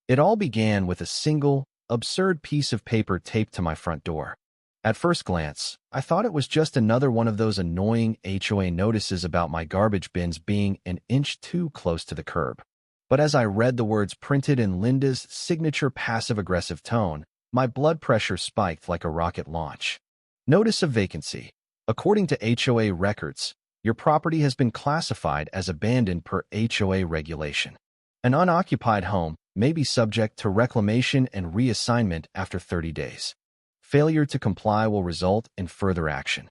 It all began with a single, absurd piece of paper taped to my front door. At first glance, I thought it was just another one of those annoying HOA notices about my garbage bins being an inch too close to the curb. But as I read the words printed in Linda's signature passive-aggressive tone, my blood pressure spiked like a rocket launch. Notice of vacancy. According to HOA records, your property has been classified as abandoned per HOA regulation. An unoccupied home may be subject to reclamation and reassignment after 30 days. Failure to comply will result in further action.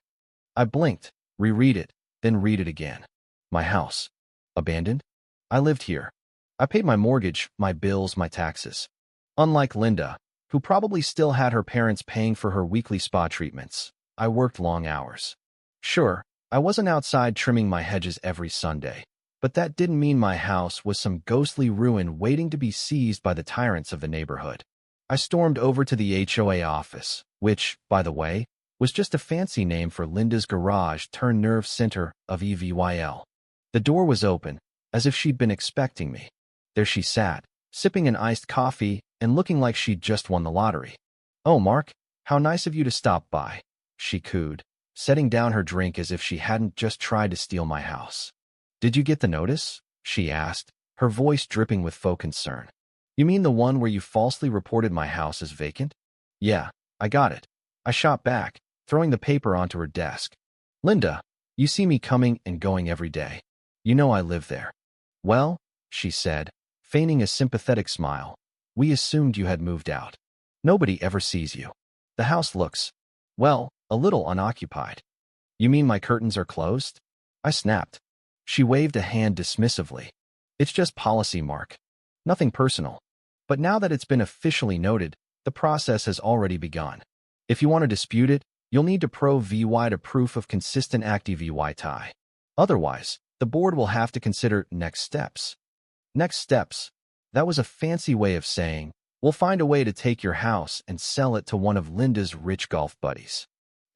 I blinked, reread it, then read it again. My house. Abandoned? I lived here. I paid my mortgage, my bills, my taxes. Unlike Linda, who probably still had her parents paying for her weekly spa treatments, I worked long hours. Sure, I wasn't outside trimming my hedges every Sunday, but that didn't mean my house was some ghostly ruin waiting to be seized by the tyrants of the neighborhood. I stormed over to the HOA office, which, by the way, was just a fancy name for Linda's garage turned nerve center of EVYL. The door was open, as if she'd been expecting me. There she sat, sipping an iced coffee and looking like she'd just won the lottery. "Oh, Mark, how nice of you to stop by," she cooed, setting down her drink as if she hadn't just tried to steal my house. "Did you get the notice?" she asked, her voice dripping with faux concern. "You mean the one where you falsely reported my house as vacant?" "Yeah, I got it." I shot back, throwing the paper onto her desk. "Linda, you see me coming and going every day. You know I live there." "Well," she said, feigning a sympathetic smile, "we assumed you had moved out. Nobody ever sees you. The house looks, well, a little unoccupied." "You mean my curtains are closed?" I snapped. She waved a hand dismissively. "It's just policy, Mark. Nothing personal. But now that it's been officially noted, the process has already begun. If you want to dispute it, you'll need to provide a proof of consistent active VY tie. Otherwise, the board will have to consider next steps." Next steps? That was a fancy way of saying, we'll find a way to take your house and sell it to one of Linda's rich golf buddies.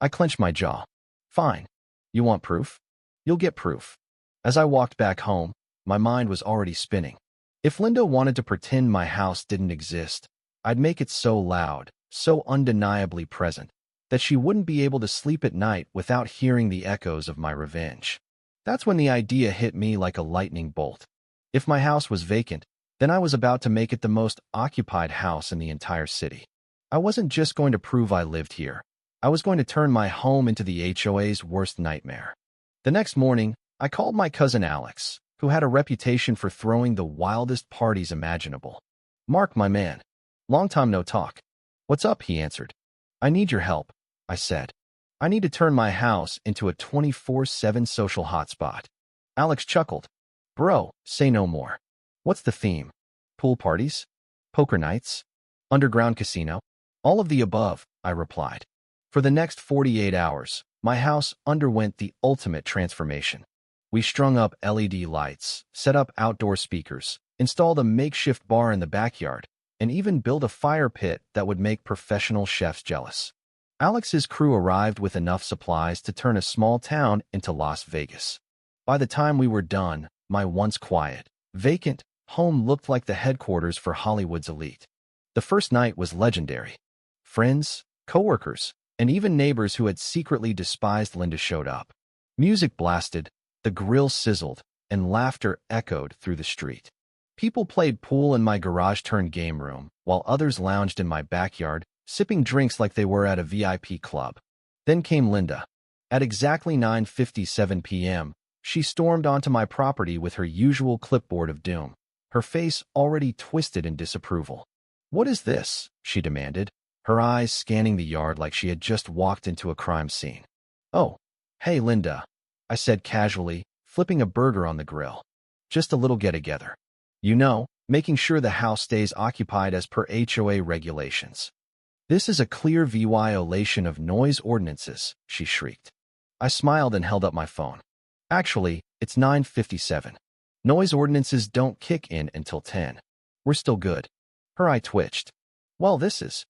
I clenched my jaw. "Fine. You want proof? You'll get proof." As I walked back home, my mind was already spinning. If Linda wanted to pretend my house didn't exist, I'd make it so loud, so undeniably present, that she wouldn't be able to sleep at night without hearing the echoes of my revenge. That's when the idea hit me like a lightning bolt. If my house was vacant, then I was about to make it the most occupied house in the entire city. I wasn't just going to prove I lived here. I was going to turn my home into the HOA's worst nightmare. The next morning, I called my cousin Alex, who had a reputation for throwing the wildest parties imaginable. "Mark, my man. Long time no talk." "What's up?" he answered. "I need your help," I said. "I need to turn my house into a 24/7 social hotspot." Alex chuckled. "Bro, say no more. What's the theme? Pool parties? Poker nights? Underground casino?" "All of the above," I replied. For the next 48 hours, my house underwent the ultimate transformation. We strung up LED lights, set up outdoor speakers, installed a makeshift bar in the backyard, and even built a fire pit that would make professional chefs jealous. Alex's crew arrived with enough supplies to turn a small town into Las Vegas. By the time we were done, my once quiet, vacant home looked like the headquarters for Hollywood's elite. The first night was legendary. Friends, coworkers, and even neighbors who had secretly despised Linda showed up. Music blasted, the grill sizzled, and laughter echoed through the street. People played pool in my garage-turned-game room, while others lounged in my backyard, sipping drinks like they were at a VIP club. Then came Linda. At exactly 9:57 p.m., she stormed onto my property with her usual clipboard of doom, her face already twisted in disapproval. "What is this?" she demanded, her eyes scanning the yard like she had just walked into a crime scene. "Oh, hey, Linda," I said casually, flipping a burger on the grill. "Just a little get-together. You know, making sure the house stays occupied as per HOA regulations." "This is a clear violation of noise ordinances," she shrieked. I smiled and held up my phone. "Actually, it's 9:57. Noise ordinances don't kick in until 10. We're still good." Her eye twitched. "Well, this is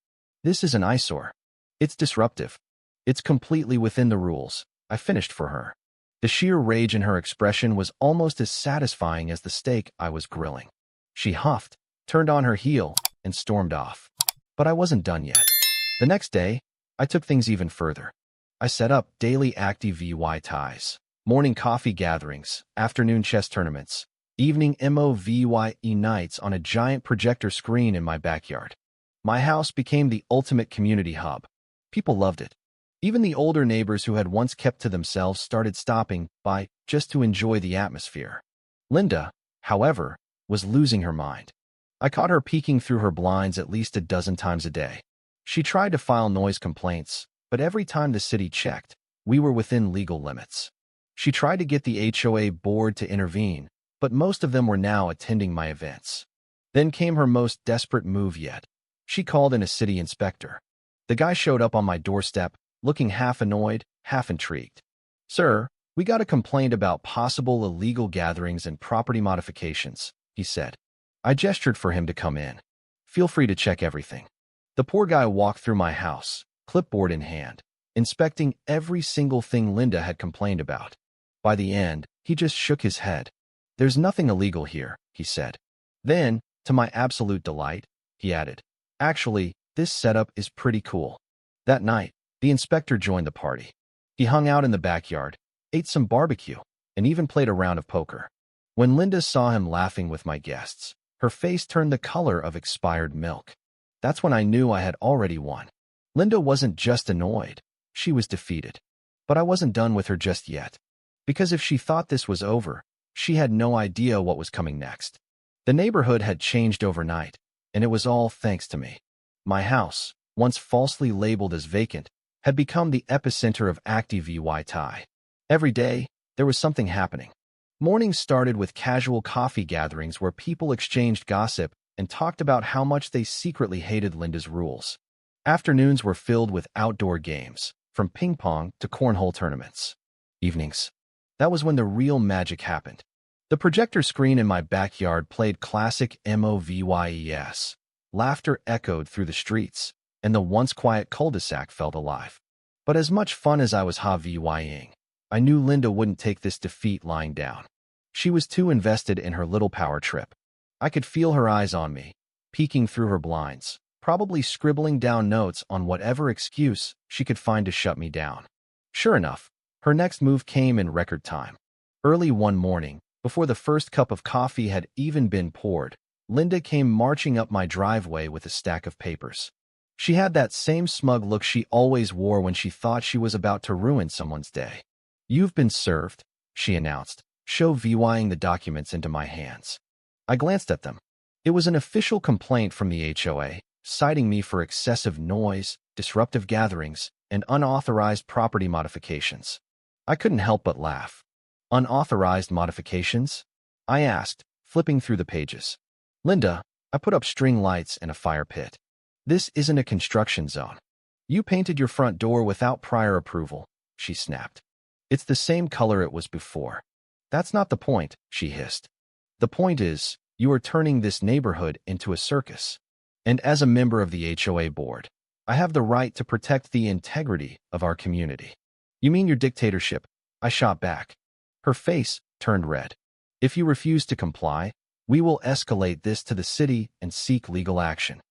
an eyesore. It's disruptive. It's completely within the rules," I finished for her. The sheer rage in her expression was almost as satisfying as the steak I was grilling. She huffed, turned on her heel, and stormed off. But I wasn't done yet. The next day, I took things even further. I set up daily active VY ties, morning coffee gatherings, afternoon chess tournaments, evening MOVYE nights on a giant projector screen in my backyard. My house became the ultimate community hub. People loved it. Even the older neighbors who had once kept to themselves started stopping by just to enjoy the atmosphere. Linda, however, was losing her mind. I caught her peeking through her blinds at least a dozen times a day. She tried to file noise complaints, but every time the city checked, we were within legal limits. She tried to get the HOA board to intervene, but most of them were now attending my events. Then came her most desperate move yet. She called in a city inspector. The guy showed up on my doorstep, looking half annoyed, half intrigued. "Sir, we got a complaint about possible illegal gatherings and property modifications," he said. I gestured for him to come in. "Feel free to check everything." The poor guy walked through my house, clipboard in hand, inspecting every single thing Linda had complained about. By the end, he just shook his head. "There's nothing illegal here," he said. Then, to my absolute delight, he added, "Actually, this setup is pretty cool." That night, the inspector joined the party. He hung out in the backyard, ate some barbecue, and even played a round of poker. When Linda saw him laughing with my guests, her face turned the color of expired milk. That's when I knew I had already won. Linda wasn't just annoyed, she was defeated. But I wasn't done with her just yet. Because if she thought this was over, she had no idea what was coming next. The neighborhood had changed overnight, and it was all thanks to me. My house, once falsely labeled as vacant, had become the epicenter of active VY tie. Every day, there was something happening. Mornings started with casual coffee gatherings where people exchanged gossip and talked about how much they secretly hated Linda's rules. Afternoons were filled with outdoor games, from ping pong to cornhole tournaments. Evenings. That was when the real magic happened. The projector screen in my backyard played classic MOVYES. Laughter echoed through the streets, and the once quiet cul-de-sac felt alive. But as much fun as I was HOA-ing, I knew Linda wouldn't take this defeat lying down. She was too invested in her little power trip. I could feel her eyes on me, peeking through her blinds, probably scribbling down notes on whatever excuse she could find to shut me down. Sure enough, her next move came in record time. Early one morning, before the first cup of coffee had even been poured, Linda came marching up my driveway with a stack of papers. She had that same smug look she always wore when she thought she was about to ruin someone's day. "You've been served," she announced, VYing the documents into my hands. I glanced at them. It was an official complaint from the HOA, citing me for excessive noise, disruptive gatherings, and unauthorized property modifications. I couldn't help but laugh. "Unauthorized modifications?" I asked, flipping through the pages. "Linda, I put up string lights and a fire pit. This isn't a construction zone. You painted your front door without prior approval," she snapped. "It's the same color it was before." "That's not the point," she hissed. "The point is, you are turning this neighborhood into a circus. And as a member of the HOA board, I have the right to protect the integrity of our community." "You mean your dictatorship?" I shot back. Her face turned red. "If you refuse to comply, we will escalate this to the city and seek legal action."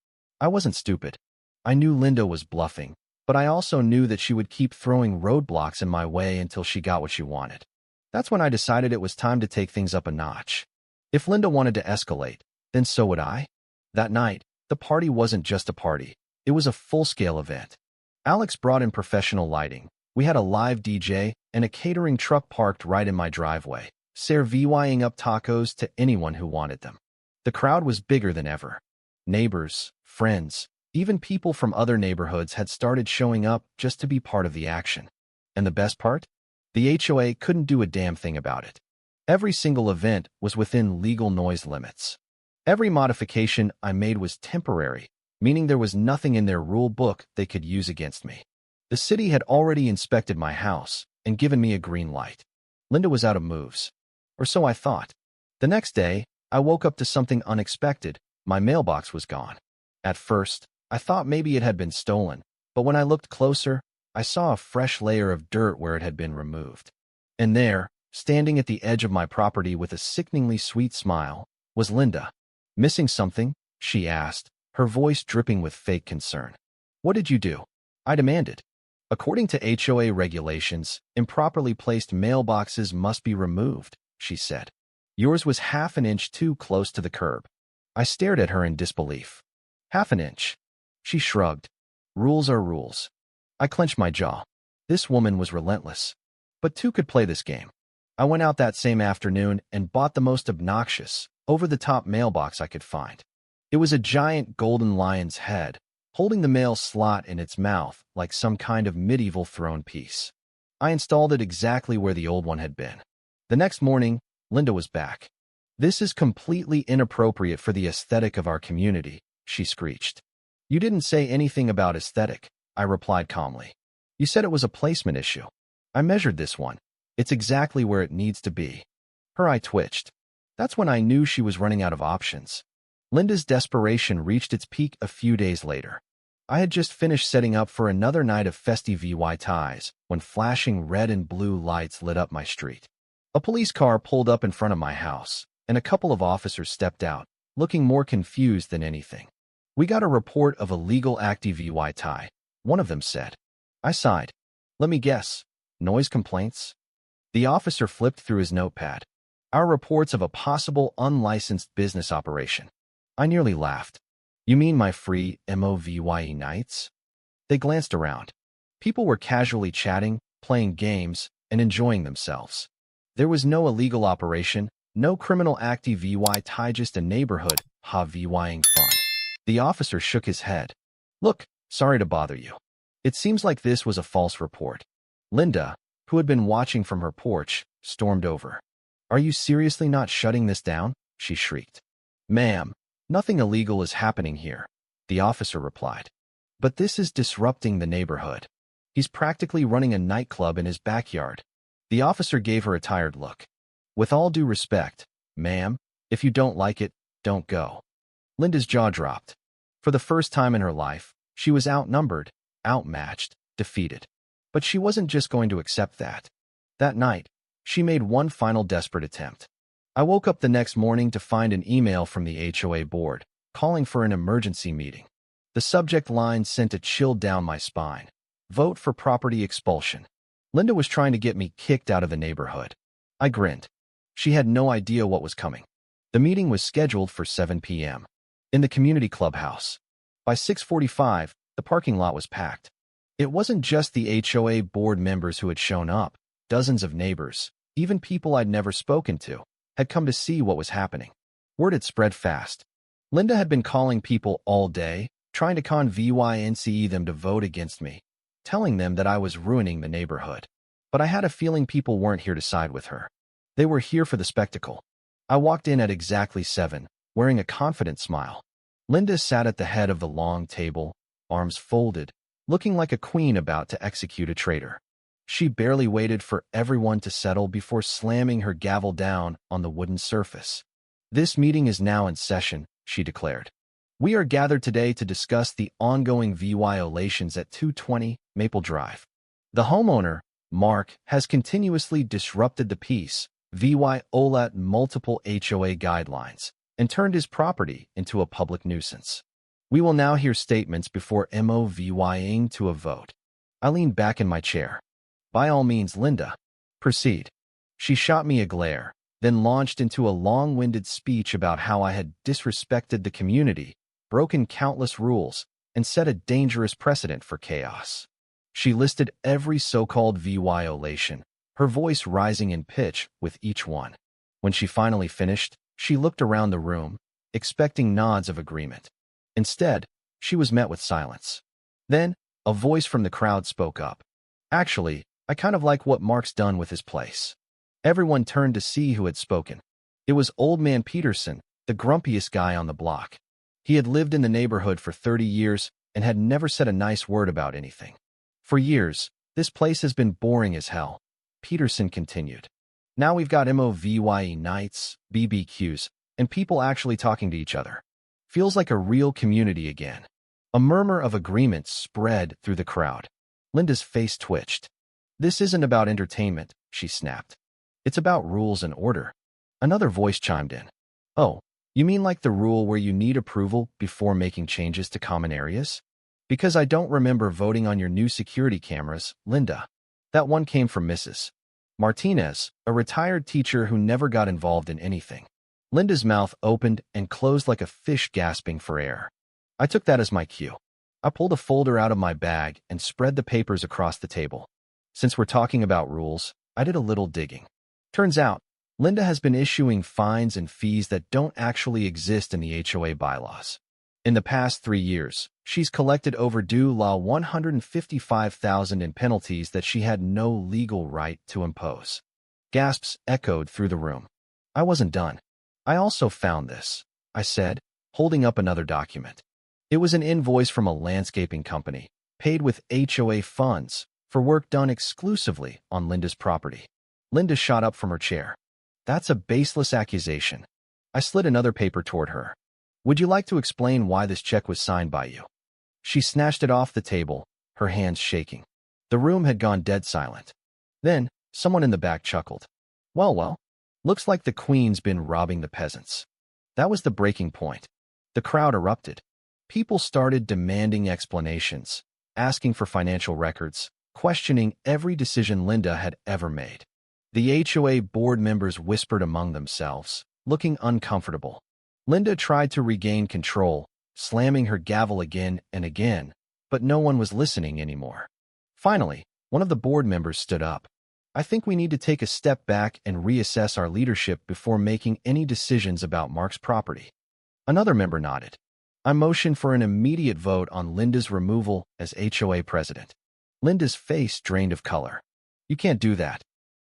I wasn't stupid. I knew Linda was bluffing, but I also knew that she would keep throwing roadblocks in my way until she got what she wanted. That's when I decided it was time to take things up a notch. If Linda wanted to escalate, then so would I. That night, the party wasn't just a party. It was a full-scale event. Alex brought in professional lighting. We had a live DJ and a catering truck parked right in my driveway, serving up tacos to anyone who wanted them. The crowd was bigger than ever. Neighbors, friends, even people from other neighborhoods had started showing up just to be part of the action. And the best part? The HOA couldn't do a damn thing about it. Every single event was within legal noise limits. Every modification I made was temporary, meaning there was nothing in their rule book they could use against me. The city had already inspected my house and given me a green light. Linda was out of moves. Or so I thought. The next day, I woke up to something unexpected. My mailbox was gone. At first, I thought maybe it had been stolen, but when I looked closer, I saw a fresh layer of dirt where it had been removed. And there, standing at the edge of my property with a sickeningly sweet smile, was Linda. "Missing something?" she asked, her voice dripping with fake concern. What did you do? I demanded. According to HOA regulations, improperly placed mailboxes must be removed, she said. Yours was half an inch too close to the curb. I stared at her in disbelief. Half an inch. She shrugged. Rules are rules. I clenched my jaw. This woman was relentless. But two could play this game. I went out that same afternoon and bought the most obnoxious, over-the-top mailbox I could find. It was a giant golden lion's head, holding the mail slot in its mouth like some kind of medieval throne piece. I installed it exactly where the old one had been. The next morning, Linda was back. This is completely inappropriate for the aesthetic of our community, she screeched. You didn't say anything about aesthetic, I replied calmly. You said it was a placement issue. I measured this one. It's exactly where it needs to be. Her eye twitched. That's when I knew she was running out of options. Linda's desperation reached its peak a few days later. I had just finished setting up for another night of festive VY ties when flashing red and blue lights lit up my street. A police car pulled up in front of my house, and a couple of officers stepped out, looking more confused than anything. We got a report of illegal active VY tie, one of them said. I sighed. Let me guess. Noise complaints? The officer flipped through his notepad. Our reports of a possible unlicensed business operation. I nearly laughed. You mean my free MOVYE nights? They glanced around. People were casually chatting, playing games, and enjoying themselves. There was no illegal operation, no criminal active VY tie, just a neighborhood VYing fun. The officer shook his head. Look, sorry to bother you. It seems like this was a false report. Linda, who had been watching from her porch, stormed over. Are you seriously not shutting this down? She shrieked. Ma'am, nothing illegal is happening here, the officer replied. But this is disrupting the neighborhood. He's practically running a nightclub in his backyard. The officer gave her a tired look. With all due respect, ma'am, if you don't like it, don't go. Linda's jaw dropped. For the first time in her life, she was outnumbered, outmatched, defeated. But she wasn't just going to accept that. That night, she made one final desperate attempt. I woke up the next morning to find an email from the HOA board, calling for an emergency meeting. The subject line sent a chill down my spine. Vote for property expulsion. Linda was trying to get me kicked out of the neighborhood. I grinned. She had no idea what was coming. The meeting was scheduled for 7 p.m. in the community clubhouse. By 6:45, the parking lot was packed. It wasn't just the HOA board members who had shown up. Dozens of neighbors, even people I'd never spoken to, had come to see what was happening. Word had spread fast. Linda had been calling people all day, trying to convince them to vote against me, telling them that I was ruining the neighborhood. But I had a feeling people weren't here to side with her. They were here for the spectacle. I walked in at exactly 7, wearing a confident smile. Linda sat at the head of the long table, arms folded, looking like a queen about to execute a traitor. She barely waited for everyone to settle before slamming her gavel down on the wooden surface. This meeting is now in session, she declared. We are gathered today to discuss the ongoing violations at 220 Maple Drive. The homeowner, Mark, has continuously disrupted the peace, violated multiple HOA guidelines, and turned his property into a public nuisance. We will now hear statements before moving to a vote. I leaned back in my chair. By all means, Linda. Proceed. She shot me a glare, then launched into a long-winded speech about how I had disrespected the community, broken countless rules, and set a dangerous precedent for chaos. She listed every so-called violation, her voice rising in pitch with each one. When she finally finished, she looked around the room, expecting nods of agreement. Instead, she was met with silence. Then, a voice from the crowd spoke up. Actually, I kind of like what Mark's done with his place. Everyone turned to see who had spoken. It was Old Man Peterson, the grumpiest guy on the block. He had lived in the neighborhood for 30 years and had never said a nice word about anything. For years, this place has been boring as hell, Peterson continued. Now we've got MOVYE nights, BBQs, and people actually talking to each other. Feels like a real community again. A murmur of agreement spread through the crowd. Linda's face twitched. This isn't about entertainment, she snapped. It's about rules and order. Another voice chimed in. Oh, You mean like the rule where you need approval before making changes to common areas? Because I don't remember voting on your new security cameras, Linda. That one came from Mrs. Martinez, a retired teacher who never got involved in anything. Linda's mouth opened and closed like a fish gasping for air. I took that as my cue. I pulled a folder out of my bag and spread the papers across the table. Since we're talking about rules, I did a little digging. Turns out, Linda has been issuing fines and fees that don't actually exist in the HOA bylaws. In the past 3 years, she's collected overdue law $155,000 in penalties that she had no legal right to impose. Gasps echoed through the room. I wasn't done. I also found this, I said, holding up another document. It was an invoice from a landscaping company, paid with HOA funds, for work done exclusively on Linda's property. Linda shot up from her chair. That's a baseless accusation. I slid another paper toward her. Would you like to explain why this check was signed by you? She snatched it off the table, her hands shaking. The room had gone dead silent. Then, someone in the back chuckled. Well, looks like the queen's been robbing the peasants. That was the breaking point. The crowd erupted. People started demanding explanations, asking for financial records, questioning every decision Linda had ever made. The HOA board members whispered among themselves, looking uncomfortable. Linda tried to regain control, slamming her gavel again and again, but no one was listening anymore. Finally, one of the board members stood up. I think we need to take a step back and reassess our leadership before making any decisions about Mark's property. Another member nodded. I motioned for an immediate vote on Linda's removal as HOA president. Linda's face drained of color. You can't do that.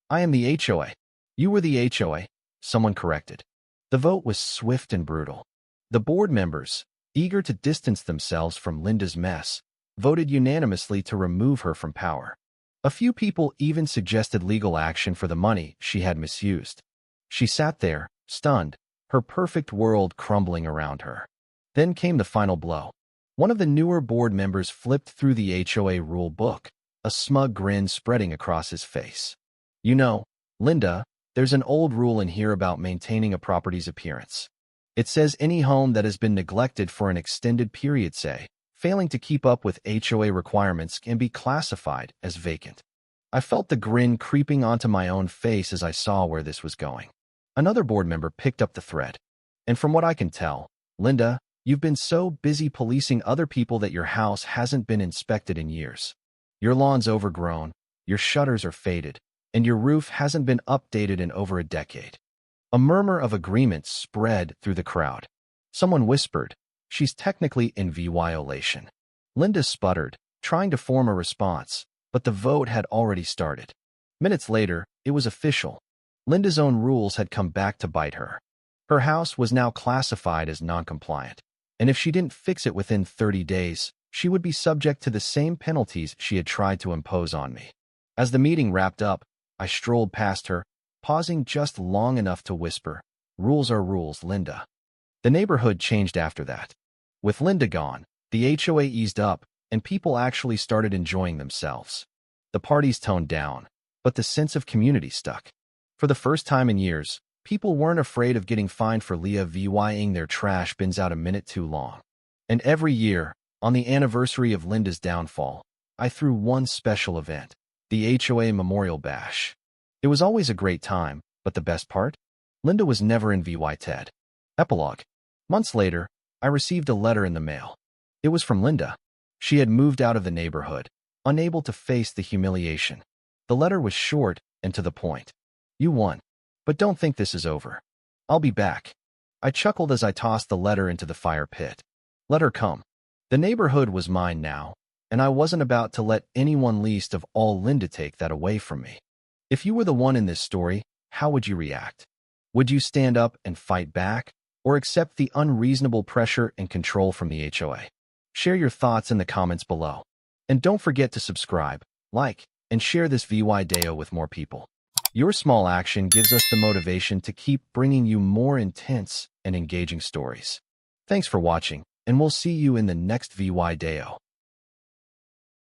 I am the HOA. You were the HOA, someone corrected. The vote was swift and brutal. The board members, eager to distance themselves from Linda's mess, voted unanimously to remove her from power. A few people even suggested legal action for the money she had misused. She sat there, stunned, her perfect world crumbling around her. Then came the final blow. One of the newer board members flipped through the HOA rule book, a smug grin spreading across his face. You know, Linda, there's an old rule in here about maintaining a property's appearance. It says any home that has been neglected for an extended period, say, failing to keep up with HOA requirements, can be classified as vacant. I felt the grin creeping onto my own face as I saw where this was going. Another board member picked up the thread. And from what I can tell, Linda, you've been so busy policing other people that your house hasn't been inspected in years. Your lawn's overgrown, your shutters are faded, and your roof hasn't been updated in over a decade. A murmur of agreement spread through the crowd. Someone whispered, she's technically in violation. Linda sputtered, trying to form a response, but the vote had already started. Minutes later, it was official. Linda's own rules had come back to bite her. Her house was now classified as non-compliant, and if she didn't fix it within 30 days, she would be subject to the same penalties she had tried to impose on me. As the meeting wrapped up, I strolled past her, pausing just long enough to whisper, "Rules are rules, Linda." The neighborhood changed after that. With Linda gone, the HOA eased up, and people actually started enjoying themselves. The parties toned down, but the sense of community stuck. For the first time in years, people weren't afraid of getting fined for leaving their trash bins out a minute too long. And every year, on the anniversary of Linda's downfall, I threw one special event, the HOA Memorial Bash. It was always a great time, but the best part? Linda was never in VYTED. Epilogue. Months later, I received a letter in the mail. It was from Linda. She had moved out of the neighborhood, unable to face the humiliation. The letter was short and to the point. You won. But don't think this is over. I'll be back. I chuckled as I tossed the letter into the fire pit. Let her come. The neighborhood was mine now, and I wasn't about to let anyone, least of all Linda, take that away from me. If you were the one in this story, how would you react? Would you stand up and fight back, or accept the unreasonable pressure and control from the HOA? Share your thoughts in the comments below. And don't forget to subscribe, like, and share this video with more people. Your small action gives us the motivation to keep bringing you more intense and engaging stories. Thanks for watching, and we'll see you in the next video.